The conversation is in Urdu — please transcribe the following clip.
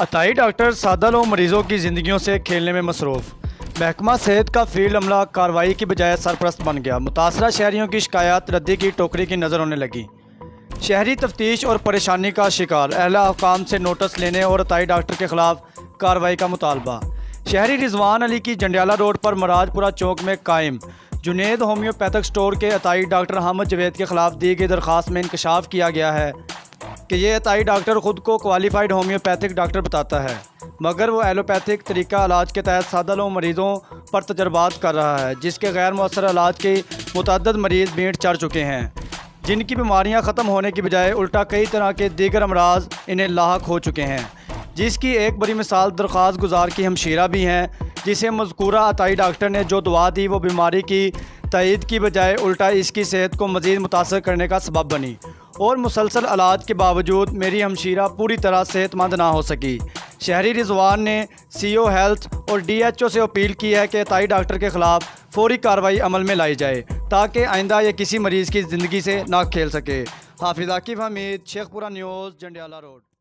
عطائی ڈاکٹر سادہ لوگ مریضوں کی زندگیوں سے کھیلنے میں مصروف۔ محکمہ صحت کا فیلڈ عملہ کارروائی کی بجائے سرپرست بن گیا۔ متاثرہ شہریوں کی شکایات ردی کی ٹوکری کی نظر ہونے لگی۔ شہری تفتیش اور پریشانی کا شکار، اہل حکام سے نوٹس لینے اور عطائی ڈاکٹر کے خلاف کارروائی کا مطالبہ۔ شہری رضوان علی کی جنڈیالہ روڈ پر مراج پورہ چوک میں قائم جنید ہومیوپیتھک سٹور کے عطائی ڈاکٹر احمد جوید کے خلاف دی گئی درخواست میں انکشاف کیا گیا ہے کہ یہ عطائی ڈاکٹر خود کو کوالیفائڈ ہومیوپیتھک ڈاکٹر بتاتا ہے، مگر وہ ایلوپیتھک طریقہ علاج کے تحت سادہ لوگ مریضوں پر تجربات کر رہا ہے، جس کے غیر مؤثر علاج کے متعدد مریض بھیڑ چڑھ چکے ہیں، جن کی بیماریاں ختم ہونے کی بجائے الٹا کئی طرح کے دیگر امراض انہیں لاحق ہو چکے ہیں، جس کی ایک بڑی مثال درخواست گزار کی ہمشیرہ بھی ہیں، جسے مذکورہ عطائی ڈاکٹر نے جو دوا دی وہ بیماری کی تائید کی بجائے الٹا اس کی صحت کو مزید متاثر کرنے کا سبب بنی، اور مسلسل علاج کے باوجود میری ہمشیرہ پوری طرح صحت مند نہ ہو سکی۔ شہری رضوان نے سی او ہیلتھ اور ڈی ایچ او سے اپیل کی ہے کہ عطائی ڈاکٹر کے خلاف فوری کارروائی عمل میں لائی جائے تاکہ آئندہ یہ کسی مریض کی زندگی سے نہ کھیل سکے۔ حافظ عاقب حمید، شیخ پورہ نیوز، جنڈیالہ روڈ۔